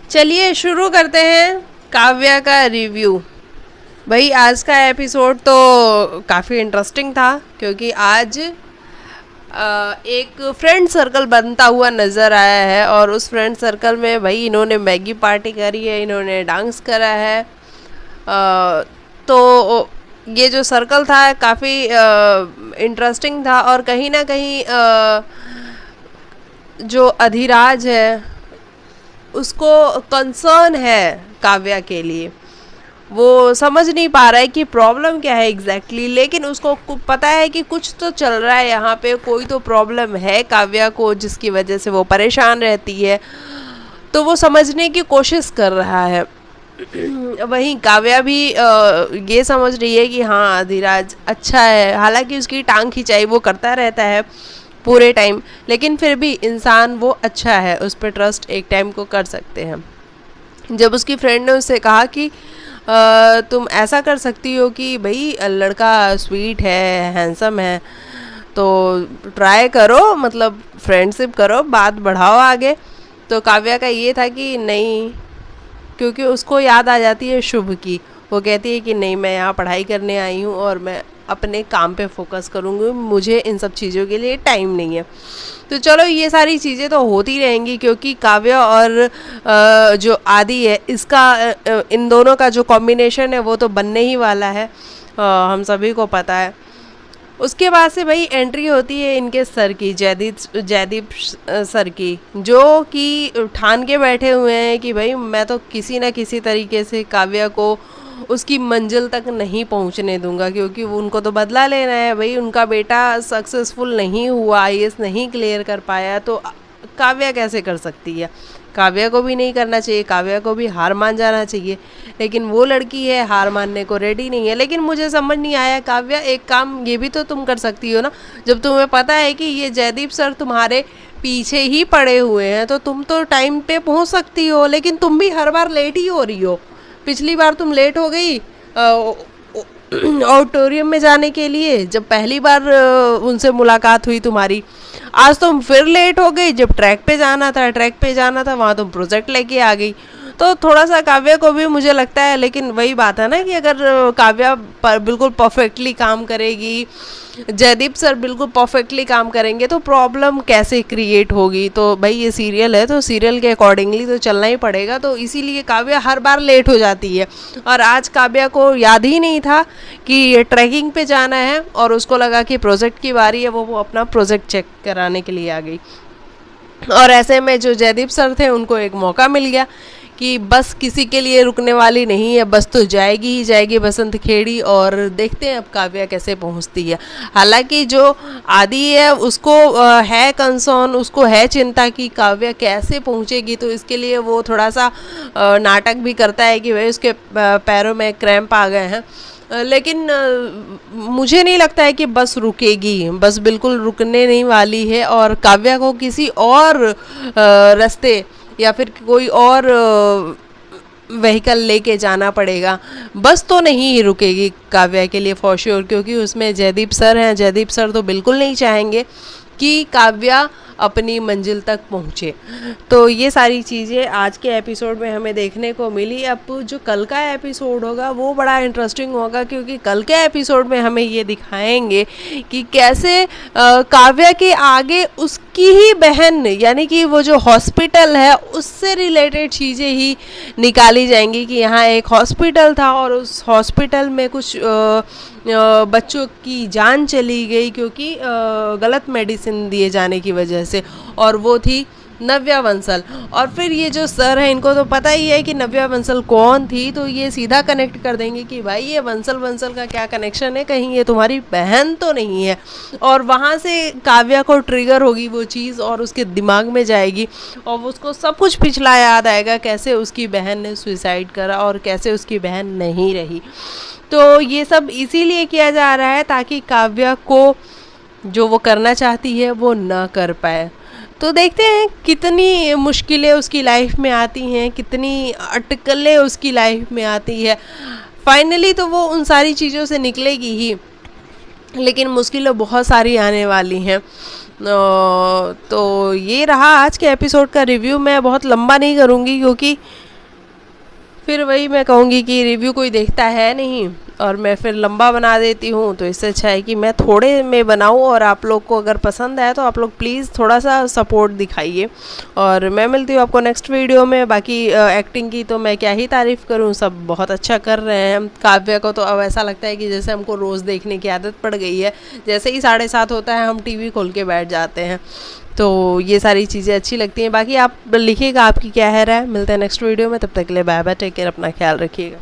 चलिए शुरू करते हैं काव्या का रिव्यू। भाई आज का एपिसोड तो काफ़ी इंटरेस्टिंग था क्योंकि आज एक फ्रेंड सर्कल बनता हुआ नज़र आया है और उस फ्रेंड सर्कल में भाई इन्होंने मैगी पार्टी करी है, इन्होंने डांस करा है। तो ये जो सर्कल था काफ़ी इंटरेस्टिंग था और कहीं ना कहीं जो अधिराज है उसको कंसर्न है काव्या के लिए। वो समझ नहीं पा रहा है कि प्रॉब्लम क्या है एग्जैक्टली लेकिन उसको पता है कि कुछ तो चल रहा है यहाँ पे, कोई तो प्रॉब्लम है काव्या को जिसकी वजह से वो परेशान रहती है। तो वो समझने की कोशिश कर रहा है। वहीं काव्या भी ये समझ रही है कि हाँ अधिराज अच्छा है, हालांकि उसकी टांग खिंचाई वो करता रहता है पूरे टाइम, लेकिन फिर भी इंसान वो अच्छा है, उस पर ट्रस्ट एक टाइम को कर सकते हैं। जब उसकी फ्रेंड ने उससे कहा कि तुम ऐसा कर सकती हो कि भाई लड़का स्वीट है, हैंडसम है, तो ट्राई करो, मतलब फ्रेंडशिप करो, बात बढ़ाओ आगे। तो काव्या का ये था कि नहीं, क्योंकि उसको याद आ जाती है शुभ की। वो कहती है कि नहीं, मैं यहाँ पढ़ाई करने आई हूँ और मैं अपने काम पे फोकस करूँगी, मुझे इन सब चीज़ों के लिए टाइम नहीं है। तो चलो ये सारी चीज़ें तो होती रहेंगी क्योंकि काव्या और जो आदि है इसका इन दोनों का जो कॉम्बिनेशन है वो तो बनने ही वाला है, हम सभी को पता है। उसके बाद से भाई एंट्री होती है इनके सर की, जयदीप सर की, जो कि ठान के बैठे हुए हैं कि भाई मैं तो किसी ना किसी तरीके से काव्या को उसकी मंजिल तक नहीं पहुंचने दूंगा, क्योंकि उनको तो बदला लेना है। भाई उनका बेटा सक्सेसफुल नहीं हुआ, आईएएस नहीं क्लियर कर पाया, तो काव्या कैसे कर सकती है? काव्या को भी नहीं करना चाहिए, काव्या को भी हार मान जाना चाहिए, लेकिन वो लड़की है हार मानने को रेडी नहीं है। लेकिन मुझे समझ नहीं आया, काव्या एक काम ये भी तो तुम कर सकती हो ना, जब तुम्हें पता है कि ये जयदीप सर तुम्हारे पीछे ही पड़े हुए हैं तो तुम तो टाइम पे पहुंच सकती हो, लेकिन तुम भी हर बार लेट ही हो रही हो। पिछली बार तुम लेट हो गई ऑडिटोरियम में जाने के लिए, जब पहली बार उनसे मुलाकात हुई तुम्हारी। आज तुम फिर लेट हो गई, जब ट्रैक पे जाना था वहाँ तुम प्रोजेक्ट लेके आ गई। तो थोड़ा सा काव्या को भी मुझे लगता है, लेकिन वही बात है ना कि अगर काव्या बिल्कुल परफेक्टली काम करेगी, जयदीप सर बिल्कुल परफेक्टली काम करेंगे, तो प्रॉब्लम कैसे क्रिएट होगी? तो भाई ये सीरियल है तो सीरियल के अकॉर्डिंगली तो चलना ही पड़ेगा। तो इसीलिए काव्या हर बार लेट हो जाती है और आज काव्या को याद ही नहीं था कि ट्रैकिंग पे जाना है और उसको लगा कि प्रोजेक्ट की बारी है, वो अपना प्रोजेक्ट चेक कराने के लिए आ गई। और ऐसे में जो जयदीप सर थे उनको एक मौका मिल गया कि बस किसी के लिए रुकने वाली नहीं है, बस तो जाएगी ही जाएगी बसंत खेड़ी, और देखते हैं अब काव्या कैसे पहुंचती है। हालांकि जो आदि है उसको है कंसर्न, उसको है चिंता कि काव्या कैसे पहुंचेगी, तो इसके लिए वो थोड़ा सा नाटक भी करता है कि भाई उसके पैरों में क्रैम्प आ गए हैं। लेकिन मुझे नहीं लगता है कि बस रुकेगी, बस बिल्कुल रुकने नहीं वाली है और काव्या को किसी और रास्ते या फिर कोई और व्हीकल लेके जाना पड़ेगा। बस तो नहीं ही रुकेगी काव्या के लिए फॉर श्योर, क्योंकि उसमें जयदीप सर हैं। जयदीप सर तो बिल्कुल नहीं चाहेंगे कि काव्या अपनी मंजिल तक पहुँचे। तो ये सारी चीज़ें आज के एपिसोड में हमें देखने को मिली। अब जो कल का एपिसोड होगा वो बड़ा इंटरेस्टिंग होगा, क्योंकि कल के एपिसोड में हमें ये दिखाएंगे कि कैसे काव्या के आगे उसकी ही बहन, यानी कि वो जो हॉस्पिटल है उससे रिलेटेड चीज़ें ही निकाली जाएंगी कि यहाँ एक हॉस्पिटल था और उस हॉस्पिटल में कुछ बच्चों की जान चली गई क्योंकि गलत मेडिसिन दिए जाने की वजह से, और वो थी नव्या बंसल। और फिर ये जो सर है इनको तो पता ही है कि नव्या बंसल कौन थी, तो ये सीधा कनेक्ट कर देंगे कि भाई ये बंसल का क्या कनेक्शन है, कहीं ये तुम्हारी बहन तो नहीं है। और वहाँ से काव्या को ट्रिगर होगी वो चीज़ और उसके दिमाग में जाएगी और उसको सब कुछ पिछला याद आएगा, कैसे उसकी बहन ने सुसाइड करा और कैसे उसकी बहन नहीं रही। तो ये सब इसीलिए किया जा रहा है ताकि काव्या को जो वो करना चाहती है वो ना कर पाए। तो देखते हैं कितनी मुश्किलें उसकी लाइफ में आती हैं, कितनी अटकलें उसकी लाइफ में आती है। फाइनली तो वो उन सारी चीज़ों से निकलेगी ही, लेकिन मुश्किलें बहुत सारी आने वाली हैं। तो ये रहा आज के एपिसोड का रिव्यू। मैं बहुत लंबा नहीं करूँगी क्योंकि फिर वही मैं कहूँगी कि रिव्यू कोई देखता है नहीं और मैं फिर लंबा बना देती हूँ। तो इससे अच्छा है कि मैं थोड़े में बनाऊँ, और आप लोग को अगर पसंद है तो आप लोग प्लीज़ थोड़ा सा सपोर्ट दिखाइए। और मैं मिलती हूँ आपको नेक्स्ट वीडियो में। बाकी एक्टिंग की तो मैं क्या ही तारीफ़ करूँ, सब बहुत अच्छा कर रहे हैं। काव्या को तो अब ऐसा लगता है कि जैसे हमको रोज़ देखने की आदत पड़ गई है, जैसे ही 7:30 होता है हम टीवी खोल के बैठ जाते हैं। तो ये सारी चीज़ें अच्छी लगती हैं। बाकी आप लिखिएगा आपकी क्या है राय। मिलते हैं नेक्स्ट वीडियो में, तब तक के लिए बाय बाय, टेक केयर, अपना ख्याल रखिएगा।